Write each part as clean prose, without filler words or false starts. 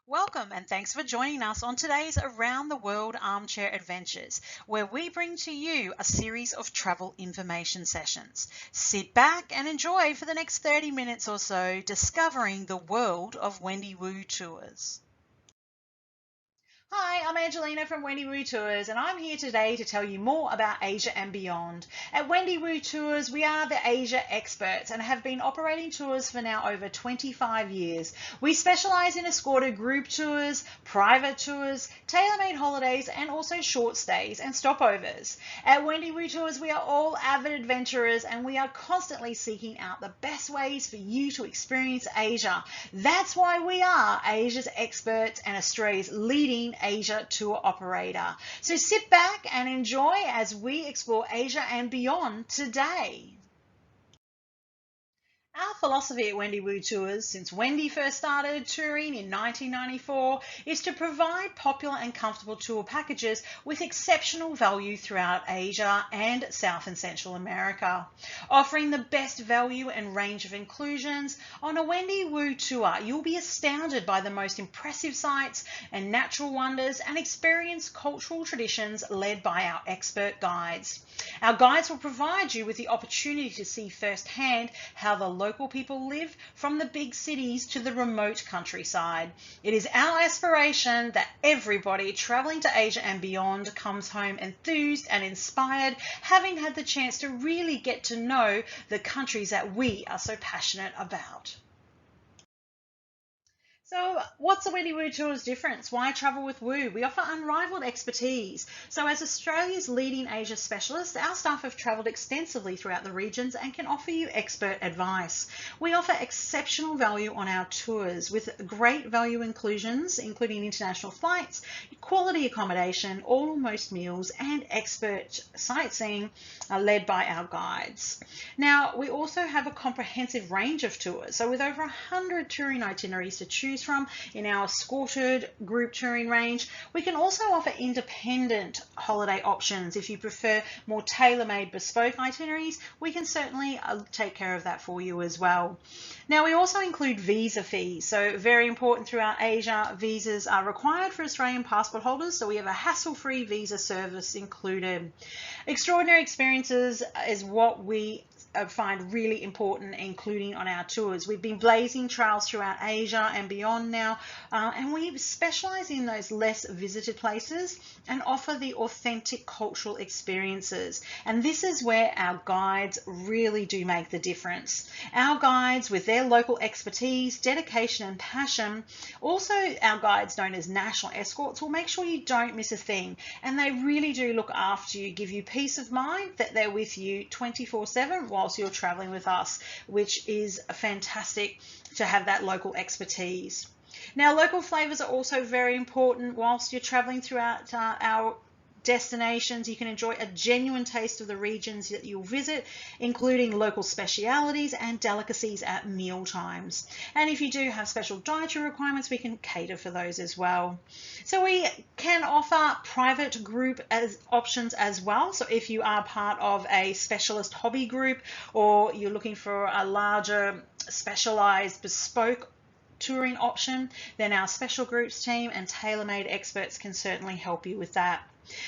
Welcome and thanks for joining us on today's Around the World Armchair Adventures, where we bring to you a series of travel information sessions. Sit back and enjoy for the next 30 minutes or so discovering the world of Wendy Boo Tours. Hi, I'm Angelina from Wendy Boo Tours, and I'm here today to tell you more about Asia and beyond. At Wendy Boo Tours, we are the Asia experts and have been operating tours for now over 25 years. We specialise in escorted group tours, private tours, tailor-made holidays, and also short stays and stopovers. At Wendy Boo Tours, we are all avid adventurers and we are constantly seeking out the best ways for you to experience Asia. That's why we are Asia's experts and Australia's leading Asia tour operator. So sit back and enjoy as we explore Asia and beyond today. Our philosophy at Wendy Boo Tours, since Wendy first started touring in 1994, is to provide popular and comfortable tour packages with exceptional value throughout Asia and South and Central America. Offering the best value and range of inclusions, on a Wendy Boo tour, you'll be astounded by the most impressive sights and natural wonders and experience cultural traditions led by our expert guides. Our guides will provide you with the opportunity to see firsthand how the local people live, from the big cities to the remote countryside. It is our aspiration that everybody traveling to Asia and beyond comes home enthused and inspired, having had the chance to really get to know the countries that we are so passionate about. So what's the Wendy Boo Tours difference? Why travel with Woo? We offer unrivaled expertise. So as Australia's leading Asia specialist, our staff have travelled extensively throughout the regions and can offer you expert advice. We offer exceptional value on our tours with great value inclusions, including international flights, quality accommodation, almost meals, and expert sightseeing led by our guides. Now, we also have a comprehensive range of tours. So with over 100 touring itineraries to choose from in our escorted group touring range. We can also offer independent holiday options. If you prefer more tailor-made bespoke itineraries, we can certainly take care of that for you as well. Now, we also include visa fees. So very important throughout Asia, visas are required for Australian passport holders, so we have a hassle-free visa service included. Extraordinary experiences is what we find really important, including on our tours. We've been blazing trails throughout Asia and beyond now, and we specialize in those less visited places and offer the authentic cultural experiences. And this is where our guides really do make the difference. Our guides, with their local expertise, dedication and passion, also our guides known as national escorts, will make sure you don't miss a thing. And they really do look after you, give you peace of mind that they're with you 24/7 whilst you're traveling with us, which is fantastic to have that local expertise. Now, local flavors are also very important whilst you're traveling throughout our destinations. You can enjoy a genuine taste of the regions that you'll visit, including local specialities and delicacies at meal times. And if you do have special dietary requirements, we can cater for those as well. So we can offer private group as options as well. So if you are part of a specialist hobby group or you're looking for a larger specialized bespoke touring option, then our special groups team and tailor-made experts can certainly help you with that.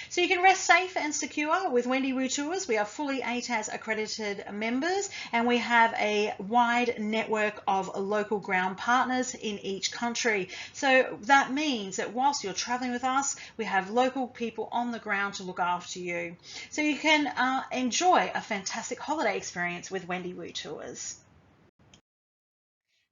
So you can rest safe and secure with Wendy Boo Tours. We are fully ATAS accredited members and we have a wide network of local ground partners in each country. So that means that whilst you're traveling with us, we have local people on the ground to look after you. So you can enjoy a fantastic holiday experience with Wendy Boo Tours.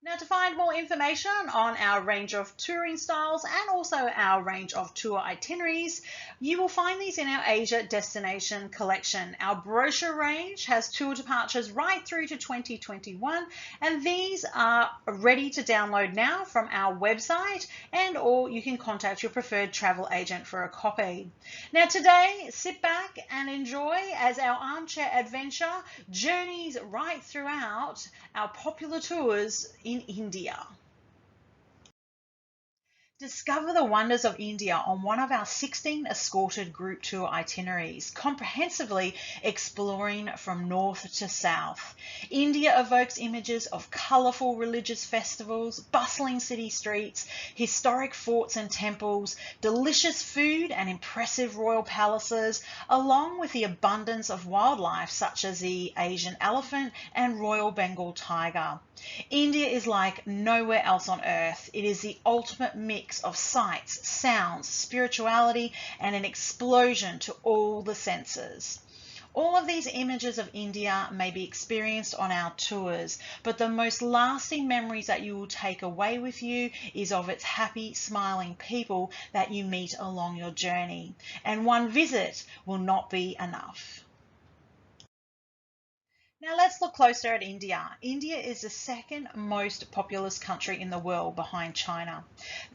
Now, to find more information on our range of touring styles and also our range of tour itineraries, you will find these in our Asia destination collection. Our brochure range has tour departures right through to 2021, and these are ready to download now from our website, and or you can contact your preferred travel agent for a copy. Now today, sit back and enjoy as our armchair adventure journeys right throughout our popular tours in India. Discover the wonders of India on one of our 16 escorted group tour itineraries, comprehensively exploring from north to south. India evokes images of colourful religious festivals, bustling city streets, historic forts and temples, delicious food and impressive royal palaces, along with the abundance of wildlife such as the Asian elephant and Royal Bengal tiger. India is like nowhere else on earth. It is the ultimate mix of sights, sounds, spirituality, and an explosion to all the senses. All of these images of India may be experienced on our tours, but the most lasting memories that you will take away with you is of its happy, smiling people that you meet along your journey. And one visit will not be enough. Now let's look closer at India. India is the second most populous country in the world behind China.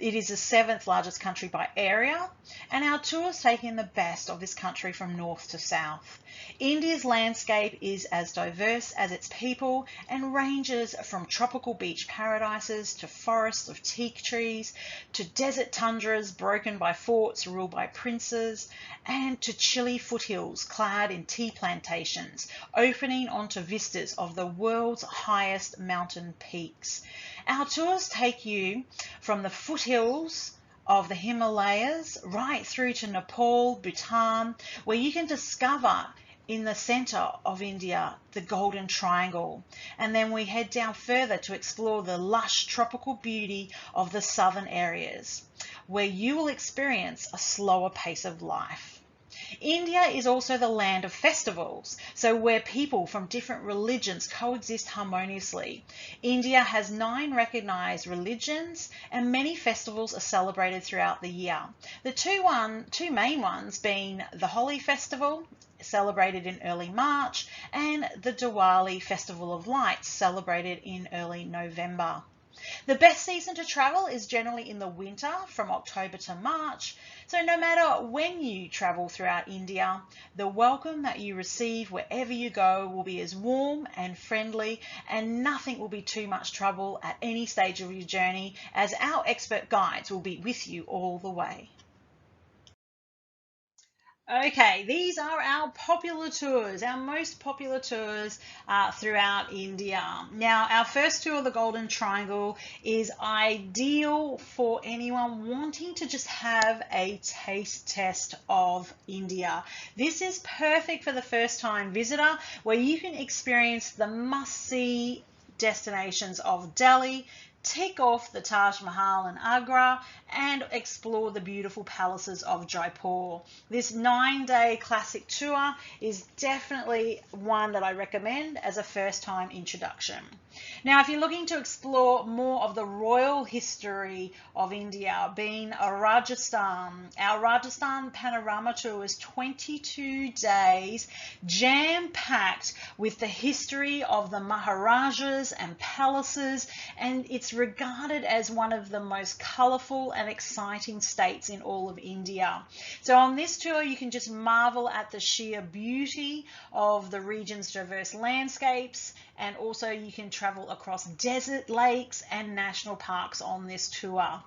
It is the seventh largest country by area, and our tours take in the best of this country from north to south. India's landscape is as diverse as its people and ranges from tropical beach paradises to forests of teak trees, to desert tundras broken by forts ruled by princes, and to chilly foothills clad in tea plantations, opening onto vistas of the world's highest mountain peaks. Our tours take you from the foothills of the Himalayas right through to Nepal, Bhutan, where you can discover in the center of India the Golden Triangle. And then we head down further to explore the lush tropical beauty of the southern areas, where you will experience a slower pace of life. India is also the land of festivals, so where people from different religions coexist harmoniously. India has 9 recognized religions and many festivals are celebrated throughout the year. The two main ones being the Holi festival, celebrated in early March, and the Diwali Festival of Lights, celebrated in early November. The best season to travel is generally in the winter from October to March, so no matter when you travel throughout India, the welcome that you receive wherever you go will be as warm and friendly, and nothing will be too much trouble at any stage of your journey, as our expert guides will be with you all the way. Okay, these are our popular tours, our most popular tours throughout India. Now, our first tour, the Golden Triangle, is ideal for anyone wanting to just have a taste test of India. This is perfect for the first-time visitor, where you can experience the must-see destinations of Delhi, tick off the Taj Mahal in Agra, and explore the beautiful palaces of Jaipur. This 9-day classic tour is definitely one that I recommend as a first-time introduction. Now, if you're looking to explore more of the royal history of India, being Rajasthan, our Rajasthan Panorama Tour is 22 days, jam-packed with the history of the Maharajas and palaces, and it's regarded as one of the most colourful and exciting states in all of India. So on this tour, you can just marvel at the sheer beauty of the region's diverse landscapes, and also you can travel across desert, lakes and national parks on this tour.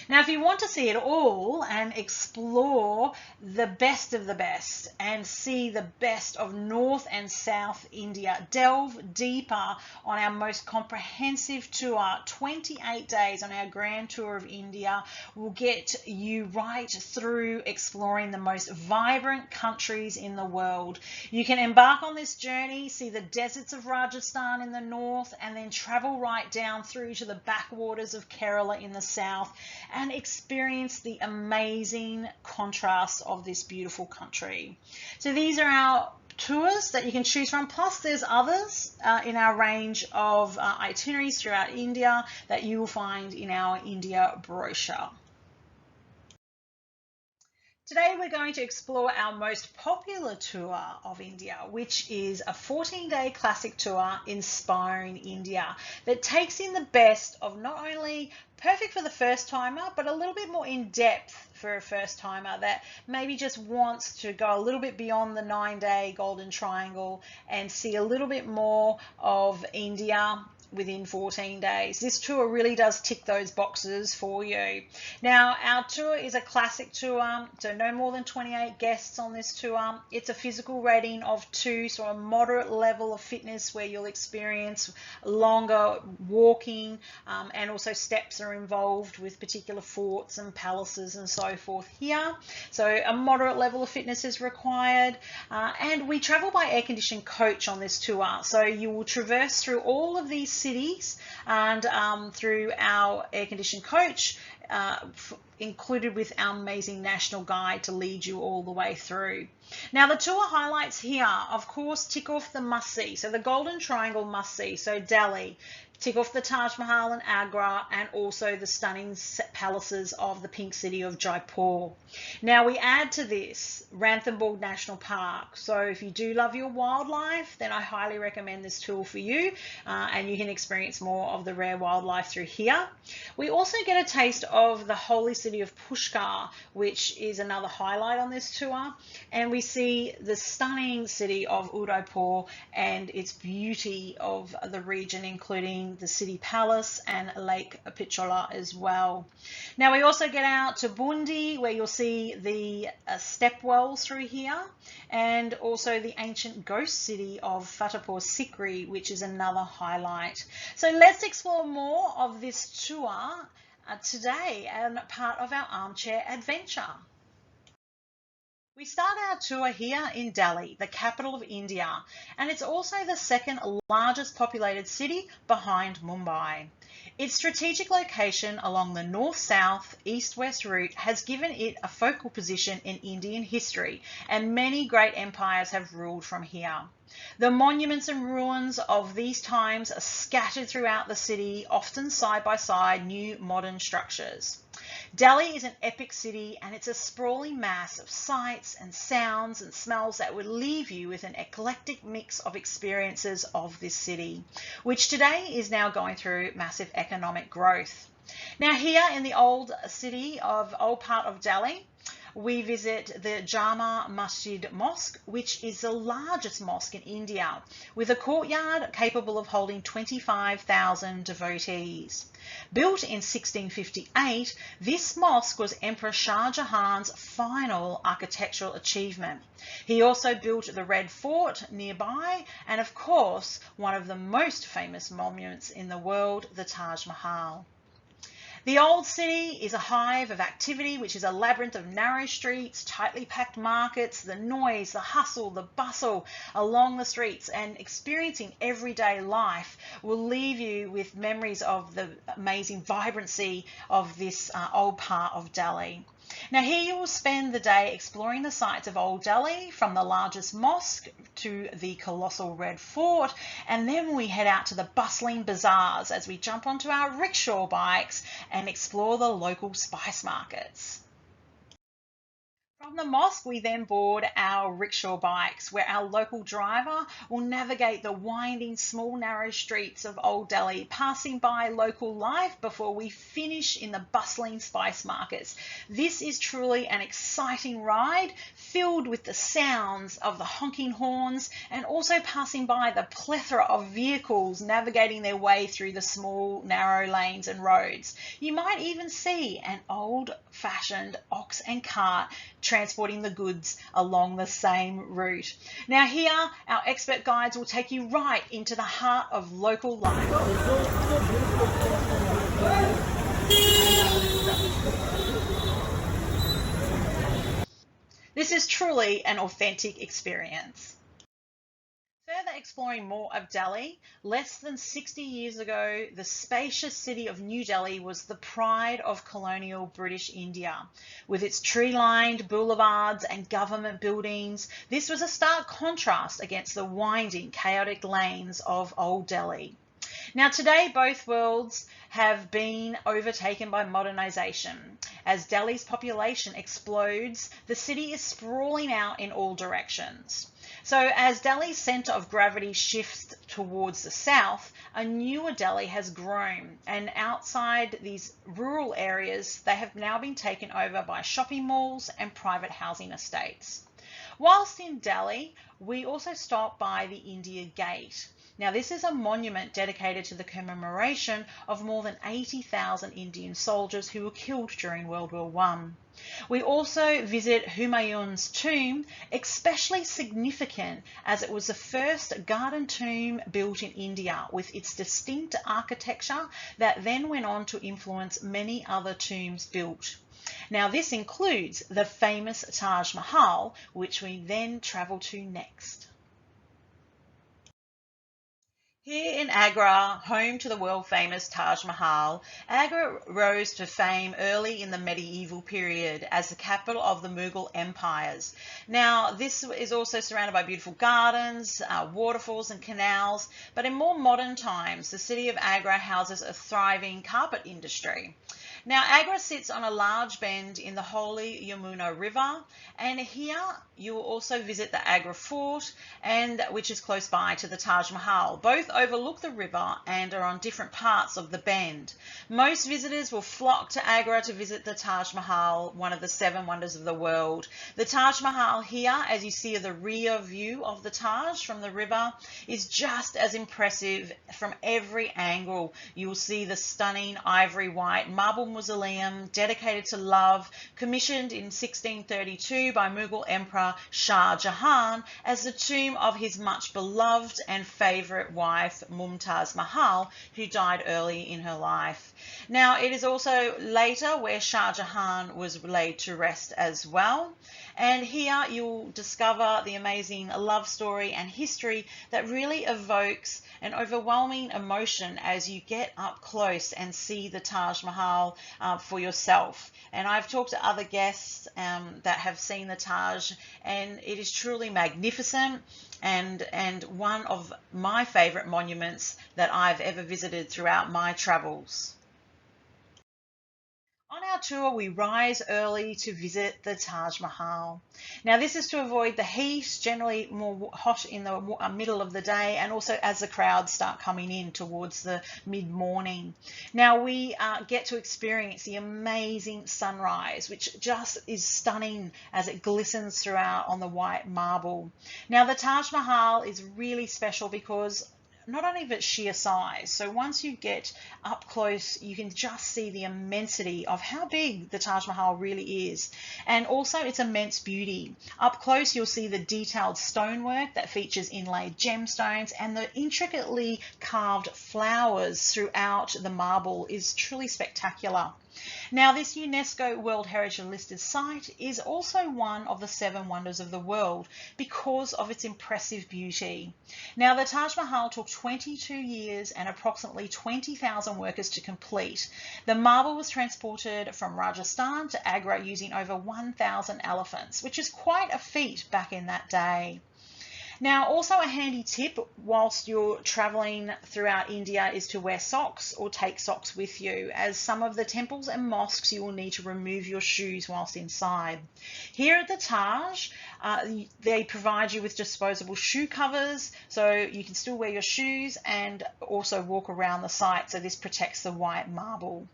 Now, if you want to see it all and explore the best of the best and see the best of North and South India, delve deeper on our most comprehensive tour, 28 days on our grand tour of India, will get you right through exploring the most vibrant countries in the world. You can embark on this journey, see the deserts of Rajasthan in the north, and then travel right down through to the backwaters of Kerala in the south, and experience the amazing contrast of this beautiful country. So these are our tours that you can choose from, plus there's others in our range of itineraries throughout India that you will find in our India brochure. Today we're going to explore our most popular tour of India, which is a 14-day classic tour, Inspiring India, that takes in the best of not only perfect for the first timer, but a little bit more in depth for a first timer that maybe just wants to go a little bit beyond the 9-day Golden Triangle and see a little bit more of India within 14 days. This tour really does tick those boxes for you. Now, our tour is a classic tour, so no more than 28 guests on this tour. It's a physical rating of 2, so a moderate level of fitness where you'll experience longer walking, and also steps are involved with particular forts and palaces and so forth here. So a moderate level of fitness is required, and we travel by air-conditioned coach on this tour. So you will traverse through all of these cities and through our air-conditioned coach, included with our amazing national guide to lead you all the way through. Now, the tour highlights here, of course, tick off the must-see. So the Golden Triangle must-see, so Delhi. Tick off the Taj Mahal and Agra, and also the stunning palaces of the pink city of Jaipur. Now, we add to this Ranthambore National Park. So if you do love your wildlife, then I highly recommend this tour for you, and you can experience more of the rare wildlife through here. We also get a taste of the holy city of Pushkar, which is another highlight on this tour, and we see the stunning city of Udaipur and its beauty of the region, including the city palace and Lake Pichola as well. Now, we also get out to Bundi, where you'll see the step wells through here, and also the ancient ghost city of Fatehpur Sikri, which is another highlight. So let's explore more of this tour today and part of our armchair adventure. We start our tour here in Delhi, the capital of India, and it's also the second largest populated city behind Mumbai. Its strategic location along the north-south, east-west route has given it a focal position in Indian history, and many great empires have ruled from here. The monuments and ruins of these times are scattered throughout the city, often side by side new modern structures. Delhi is an epic city, and it's a sprawling mass of sights and sounds and smells that would leave you with an eclectic mix of experiences of this city, which today is now going through massive economic growth. Now, here in the old part of Delhi, we visit the Jama Masjid Mosque, which is the largest mosque in India, with a courtyard capable of holding 25,000 devotees. Built in 1658, this mosque was Emperor Shah Jahan's final architectural achievement. He also built the Red Fort nearby, and of course, one of the most famous monuments in the world, the Taj Mahal. The old city is a hive of activity, which is a labyrinth of narrow streets, tightly packed markets, the noise, the hustle, the bustle along the streets, and experiencing everyday life will leave you with memories of the amazing vibrancy of this old part of Delhi. Now, here you will spend the day exploring the sights of Old Delhi, from the largest mosque to the colossal Red Fort, and then we head out to the bustling bazaars as we jump onto our rickshaw bikes and explore the local spice markets. From the mosque, we then board our rickshaw bikes, where our local driver will navigate the winding, small, narrow streets of Old Delhi, passing by local life before we finish in the bustling spice markets. This is truly an exciting ride, filled with the sounds of the honking horns, and also passing by the plethora of vehicles navigating their way through the small, narrow lanes and roads. You might even see an old-fashioned ox and cart transporting the goods along the same route. Now, here our expert guides will take you right into the heart of local life. This is truly an authentic experience. Further exploring more of Delhi, less than 60 years ago, the spacious city of New Delhi was the pride of colonial British India. With its tree-lined boulevards and government buildings, this was a stark contrast against the winding, chaotic lanes of Old Delhi. Now, today, both worlds have been overtaken by modernisation. As Delhi's population explodes, the city is sprawling out in all directions. So as Delhi's centre of gravity shifts towards the south, a newer Delhi has grown, and outside these rural areas, they have now been taken over by shopping malls and private housing estates. Whilst in Delhi, we also stop by the India Gate. Now, this is a monument dedicated to the commemoration of more than 80,000 Indian soldiers who were killed during World War I. We also visit Humayun's tomb, especially significant as it was the first garden tomb built in India with its distinct architecture that then went on to influence many other tombs built. Now, this includes the famous Taj Mahal, which we then travel to next. Here in Agra, home to the world-famous Taj Mahal, Agra rose to fame early in the medieval period as the capital of the Mughal empires. Now, this is also surrounded by beautiful gardens, waterfalls and canals, but in more modern times, the city of Agra houses a thriving carpet industry. Now, Agra sits on a large bend in the holy Yamuna River, and here you will also visit the Agra Fort, which is close by to the Taj Mahal. Both overlook the river and are on different parts of the bend. Most visitors will flock to Agra to visit the Taj Mahal, one of the 7 wonders of the world. The Taj Mahal here, as you see the rear view of the Taj from the river, is just as impressive from every angle. You will see the stunning ivory white marble mausoleum dedicated to love, commissioned in 1632 by Mughal Emperor Shah Jahan as the tomb of his much beloved and favourite wife Mumtaz Mahal, who died early in her life. Now, it is also later where Shah Jahan was laid to rest as well. And here you'll discover the amazing love story and history that really evokes an overwhelming emotion as you get up close and see the Taj Mahal for yourself. And I've talked to other guests that have seen the Taj, and it is truly magnificent and one of my favourite monuments that I've ever visited throughout my travels. On our tour, we rise early to visit the Taj Mahal. Now, this is to avoid the heat, generally more hot in the middle of the day, and also as the crowds start coming in towards the mid-morning. Now, we get to experience the amazing sunrise, which just is stunning as it glistens throughout on the white marble. Now, the Taj Mahal is really special because not only of its sheer size, so once you get up close, you can just see the immensity of how big the Taj Mahal really is, and also its immense beauty. Up close, you'll see the detailed stonework that features inlaid gemstones, and the intricately carved flowers throughout the marble is truly spectacular. Now, this UNESCO World Heritage listed site is also one of the 7 wonders of the world because of its impressive beauty. Now, the Taj Mahal took 22 years and approximately 20,000 workers to complete. The marble was transported from Rajasthan to Agra using over 1,000 elephants, which is quite a feat back in that day. Now, also a handy tip whilst you're traveling throughout India is to wear socks or take socks with you, as some of the temples and mosques you will need to remove your shoes whilst inside. Here at the Taj, they provide you with disposable shoe covers, so you can still wear your shoes and also walk around the site, so this protects the white marble.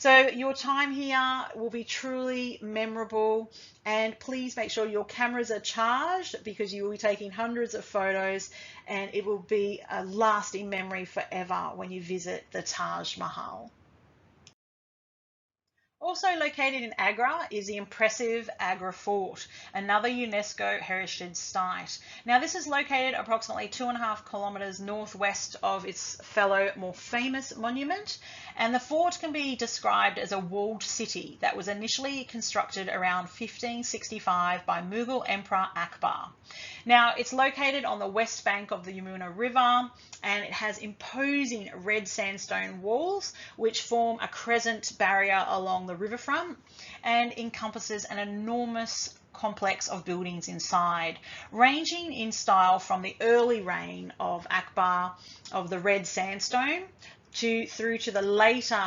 So your time here will be truly memorable, and please make sure your cameras are charged because you will be taking hundreds of photos, and it will be a lasting memory forever when you visit the Taj Mahal. Also located in Agra is the impressive Agra Fort, another UNESCO heritage site. Now, this is located approximately 2.5 kilometres northwest of its fellow more famous monument, and the fort can be described as a walled city that was initially constructed around 1565 by Mughal Emperor Akbar. Now, it's located on the west bank of the Yamuna River, and it has imposing red sandstone walls which form a crescent barrier along the riverfront and encompasses an enormous complex of buildings inside, ranging in style from the early reign of Akbar of the red sandstone through to the later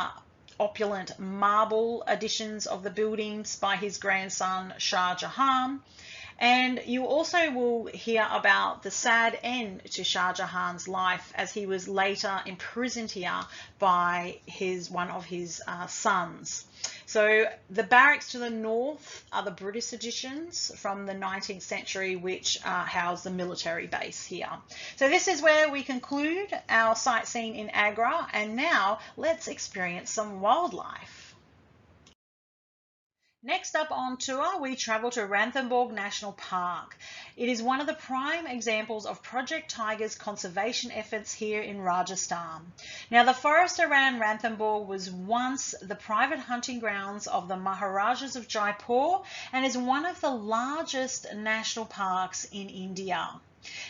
opulent marble additions of the buildings by his grandson Shah Jahan. And you also will hear about the sad end to Shah Jahan's life, as he was later imprisoned here by one of his sons. So the barracks to the north are the British additions from the 19th century, which house the military base here. So this is where we conclude our sightseeing in Agra, and now let's experience some wildlife. Next up on tour, we travel to Ranthambore National Park. It is one of the prime examples of Project Tiger's conservation efforts here in Rajasthan. Now, the forest around Ranthambore was once the private hunting grounds of the Maharajas of Jaipur and is one of the largest national parks in India.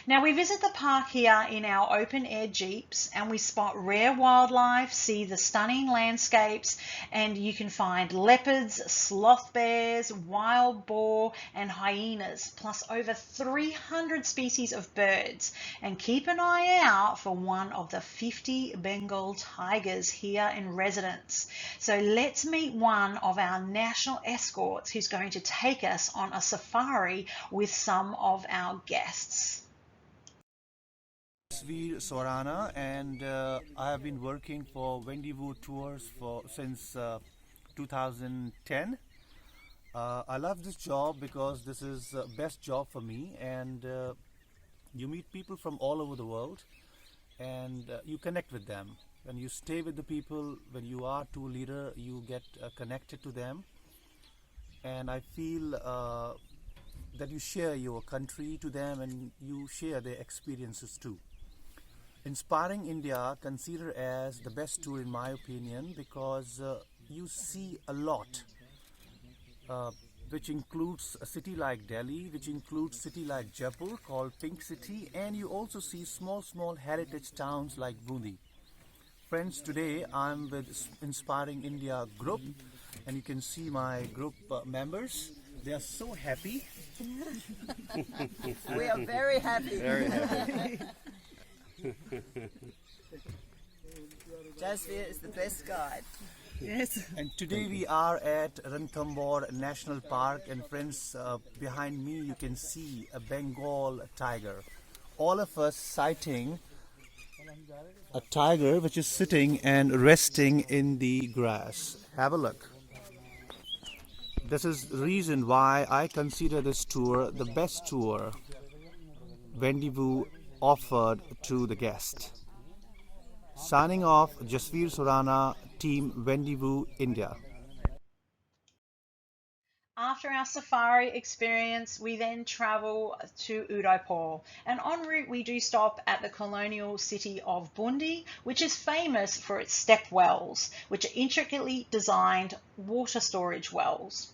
Now we visit the park here in our open air jeeps and we spot rare wildlife, see the stunning landscapes, and you can find leopards, sloth bears, wild boar and hyenas, plus over 300 species of birds. And keep an eye out for one of the 50 Bengal tigers here in residence. So let's meet one of our national escorts who's going to take us on a safari with some of our guests. Jaipur, Sorana, and I have been working for Wendy Boo Tours since 2010. I love this job because this is the best job for me, and you meet people from all over the world, and you connect with them. When you stay with the people, when you are tour leader, you get connected to them, and I feel that you share your country to them, and you share their experiences too. Inspiring India consider as the best tour in my opinion because you see a lot, which includes a city like Delhi, which includes city like Jaipur called Pink City, and you also see small heritage towns like Bundi. Friends, today I'm with Inspiring India group, and you can see my group members. They are so happy. We are very happy. Very happy. Jasvir is the best guide. Yes. And today we are at Ranthambore National Park, and friends, behind me you can see a Bengal tiger. All of us sighting a tiger which is sitting and resting in the grass. Have a look. This is the reason why I consider this tour the best tour Wendy Boo offered to the guest. Signing off, Jasvir Surana, Team Wendy Boo, India. After our safari experience, we then travel to Udaipur, and en route we do stop at the colonial city of Bundi, which is famous for its step wells, which are intricately designed water storage wells.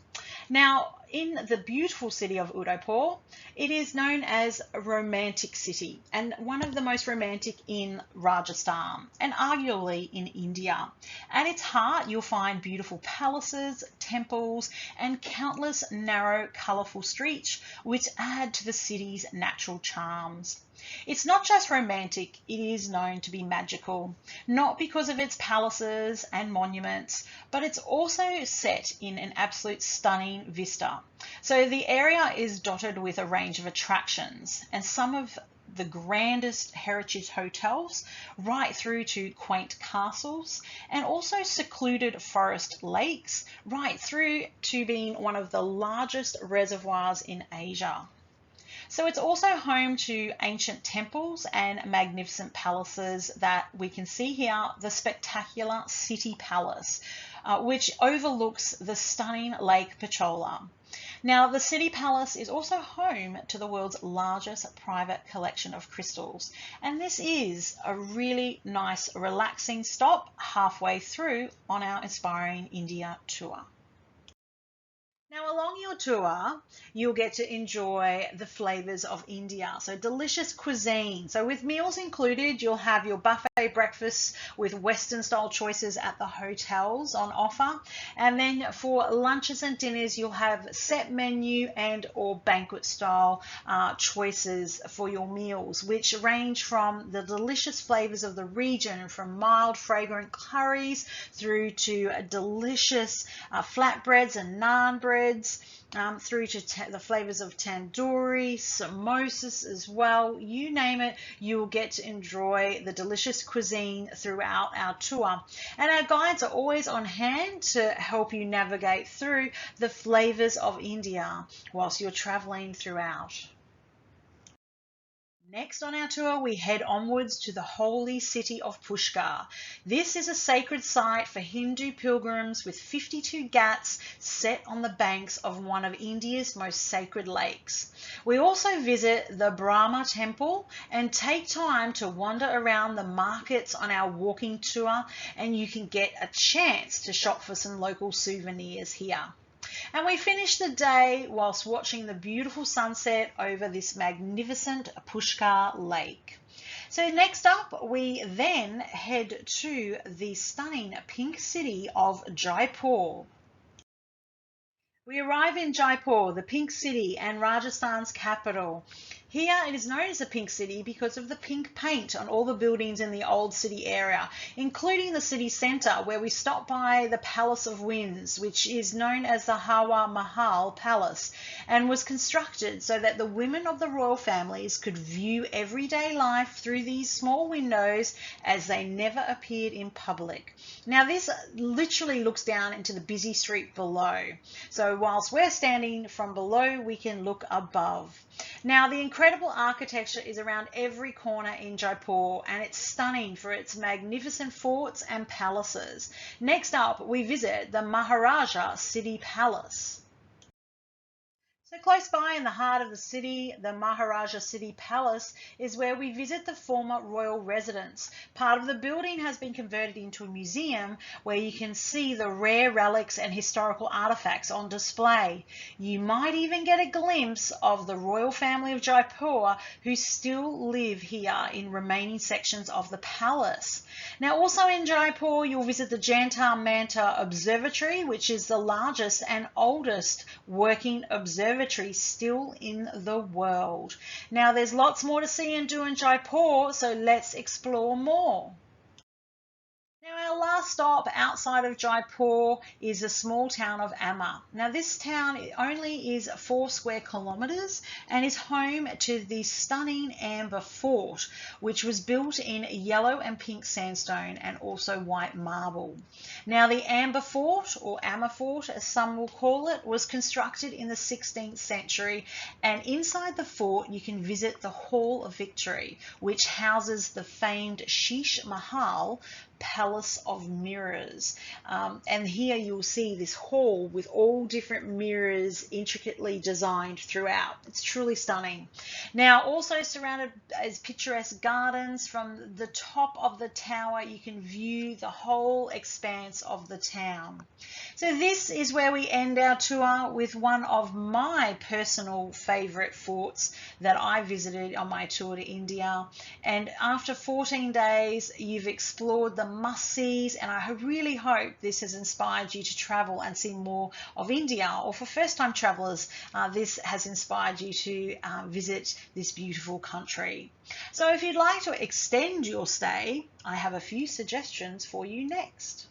Now, in the beautiful city of Udaipur, it is known as a romantic city and one of the most romantic in Rajasthan and arguably in India. At its heart, you'll find beautiful palaces, temples, and countless narrow, colourful streets which add to the city's natural charms. It's not just romantic, it is known to be magical, not because of its palaces and monuments, but it's also set in an absolute stunning vista. So the area is dotted with a range of attractions and some of the grandest heritage hotels right through to quaint castles and also secluded forest lakes right through to being one of the largest reservoirs in Asia. So it's also home to ancient temples and magnificent palaces that we can see here, the spectacular City Palace, which overlooks the stunning Lake Pichola. Now, the City Palace is also home to the world's largest private collection of crystals, and this is a really nice, relaxing stop halfway through on our Inspiring India tour. Now, along your tour, you'll get to enjoy the flavors of India. So delicious cuisine. So with meals included, you'll have your buffet breakfasts with Western style choices at the hotels on offer. And then for lunches and dinners, you'll have set menu and or banquet style choices for your meals, which range from the delicious flavors of the region, from mild fragrant curries through to delicious flatbreads and naan bread, breads, through to the flavors of tandoori, samosas as well. You name it, you will get to enjoy the delicious cuisine throughout our tour. And our guides are always on hand to help you navigate through the flavors of India whilst you're traveling throughout. Next on our tour, we head onwards to the holy city of Pushkar. This is a sacred site for Hindu pilgrims with 52 ghats set on the banks of one of India's most sacred lakes. We also visit the Brahma temple and take time to wander around the markets on our walking tour, and you can get a chance to shop for some local souvenirs here. And we finish the day whilst watching the beautiful sunset over this magnificent Pushkar lake. So next up, we then head to the stunning pink city of Jaipur. We arrive in Jaipur, the pink city and Rajasthan's capital. Here it is known as the Pink City because of the pink paint on all the buildings in the old city area, including the city centre where we stop by the Palace of Winds, which is known as the Taj Mahal Palace, and was constructed so that the women of the royal families could view everyday life through these small windows as they never appeared in public. Now this literally looks down into the busy street below. So whilst we're standing from below, we can look above. Now, the incredible architecture is around every corner in Jaipur, and it's stunning for its magnificent forts and palaces. Next up, we visit the Maharaja City Palace. So close by in the heart of the city, the Maharaja City Palace is where we visit the former royal residence. Part of the building has been converted into a museum where you can see the rare relics and historical artifacts on display. You might even get a glimpse of the royal family of Jaipur who still live here in remaining sections of the palace. Now also in Jaipur, you'll visit the Jantar Mantar Observatory, which is the largest and oldest working observatory still in the world. Now there's lots more to see and do in Jaipur, so let's explore more. Now our last stop outside of Jaipur is the small town of Ammer. Now this town only is 4 square kilometres and is home to the stunning Amber Fort, which was built in yellow and pink sandstone and also white marble. Now the Amber Fort, or Ammer Fort as some will call it, was constructed in the 16th century, and inside the fort you can visit the Hall of Victory, which houses the famed Taj Mahal Palace of Mirrors, and here you'll see this hall with all different mirrors intricately designed throughout. It's truly stunning. Now also surrounded as picturesque gardens. From the top of the tower you can view the whole expanse of the town. So this is where we end our tour with one of my personal favourite forts that I visited on my tour to India, and after 14 days you've explored the must-sees, and I really hope this has inspired you to travel and see more of India, or for first-time travellers this has inspired you to visit this beautiful country. So if you'd like to extend your stay, I have a few suggestions for you next.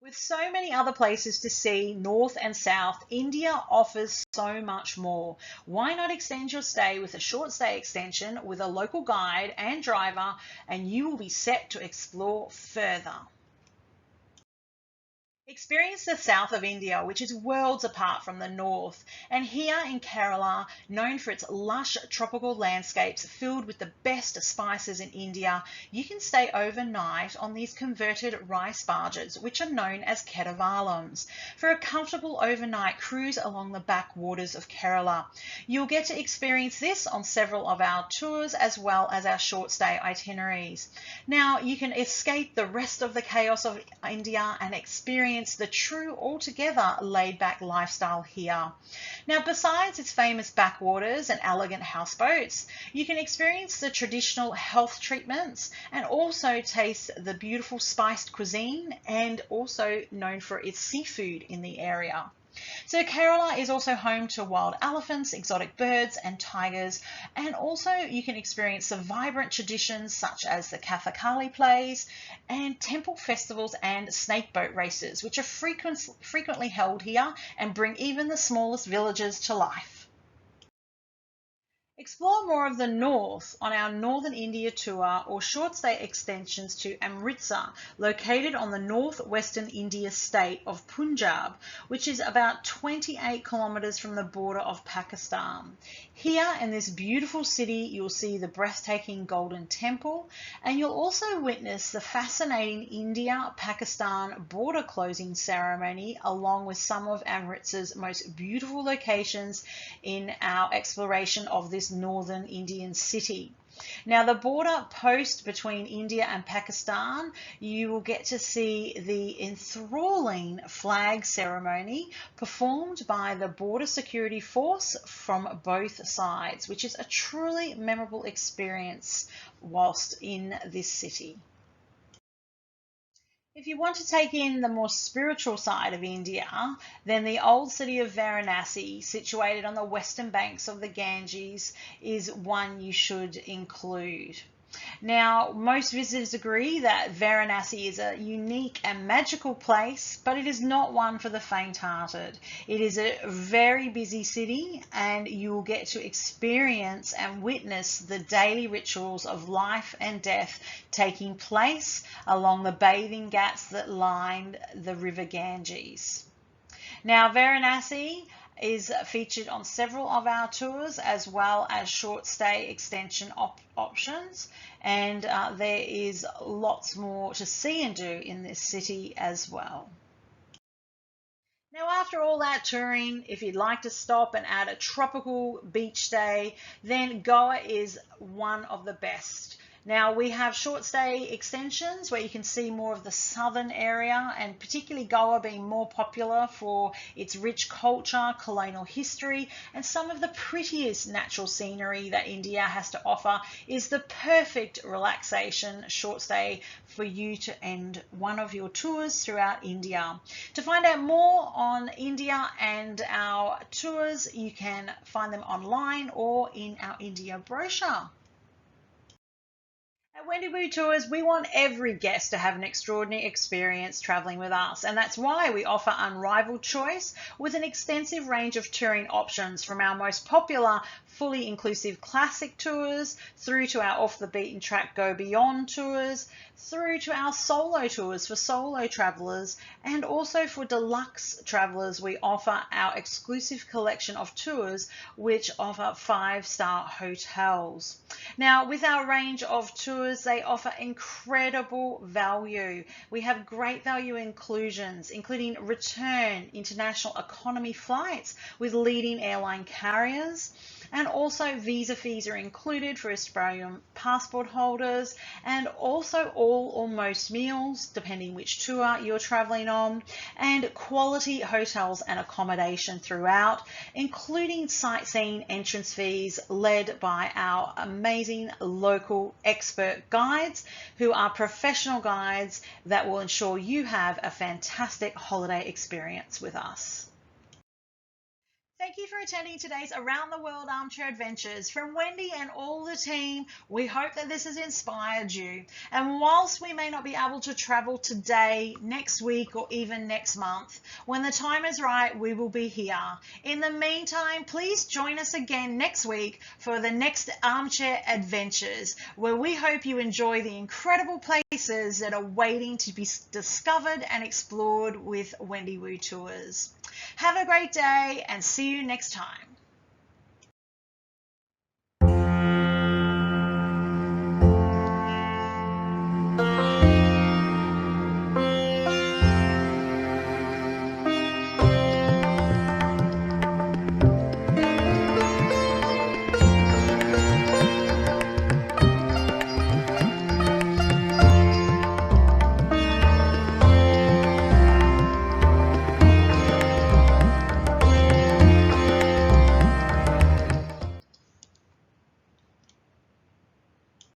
With so many other places to see, north and south, India offers so much more. Why not extend your stay with a short stay extension with a local guide and driver, and you will be set to explore further. Experience the south of India, which is worlds apart from the north, and here in Kerala, known for its lush tropical landscapes filled with the best spices in India, you can stay overnight on these converted rice barges, which are known as Kedavalams, for a comfortable overnight cruise along the backwaters of Kerala. You'll get to experience this on several of our tours as well as our short stay itineraries. Now you can escape the rest of the chaos of India and experience the true altogether laid-back lifestyle here. Now besides its famous backwaters and elegant houseboats, you can experience the traditional health treatments and also taste the beautiful spiced cuisine, and also known for its seafood in the area. So Kerala is also home to wild elephants, exotic birds and tigers, and also you can experience the vibrant traditions such as the Kathakali plays and temple festivals and snake boat races, which are frequently held here and bring even the smallest villages to life. Explore more of the north on our Northern India tour or short stay extensions to Amritsar, located on the northwestern India state of Punjab, which is about 28 kilometres from the border of Pakistan. Here in this beautiful city, you'll see the breathtaking Golden Temple, and you'll also witness the fascinating India-Pakistan border closing ceremony, along with some of Amritsar's most beautiful locations in our exploration of this northern Indian city. Now, the border post between India and Pakistan, you will get to see the enthralling flag ceremony performed by the border security force from both sides, which is a truly memorable experience whilst in this city. If you want to take in the more spiritual side of India, then the old city of Varanasi, situated on the western banks of the Ganges, is one you should include. Now, most visitors agree that Varanasi is a unique and magical place, but it is not one for the faint-hearted. It is a very busy city, and you will get to experience and witness the daily rituals of life and death taking place along the bathing ghats that line the river Ganges. Now, Varanasi is featured on several of our tours, as well as short stay extension options, and there is lots more to see and do in this city as well. Now, after all that touring, if you'd like to stop and add a tropical beach day, then Goa is one of the best. Now, we have short stay extensions where you can see more of the southern area, and particularly Goa being more popular for its rich culture, colonial history, and some of the prettiest natural scenery that India has to offer is the perfect relaxation short stay for you to end one of your tours throughout India. To find out more on India and our tours, you can find them online or in our India brochure. At Wendy Boo Tours, we want every guest to have an extraordinary experience travelling with us, and that's why we offer unrivaled choice with an extensive range of touring options, from our most popular fully inclusive classic tours through to our off the beaten track Go Beyond tours, through to our solo tours for solo travellers, and also for deluxe travellers we offer our exclusive collection of tours which offer 5-star hotels. Now, with our range of tours, they offer incredible value. We have great value inclusions, including return international economy flights with leading airline carriers, and also visa fees are included for Australian passport holders, and also all or most meals, depending which tour you're travelling on, and quality hotels and accommodation throughout, including sightseeing entrance fees led by our amazing local expert guides, who are professional guides that will ensure you have a fantastic holiday experience with us. Thank you for attending today's Around the World Armchair Adventures. From Wendy and all the team, we hope that this has inspired you. And whilst we may not be able to travel today, next week, or even next month, when the time is right, we will be here. In the meantime, please join us again next week for the next Armchair Adventures, where we hope you enjoy the incredible places that are waiting to be discovered and explored with Wendy Boo Tours. Have a great day and see you next time.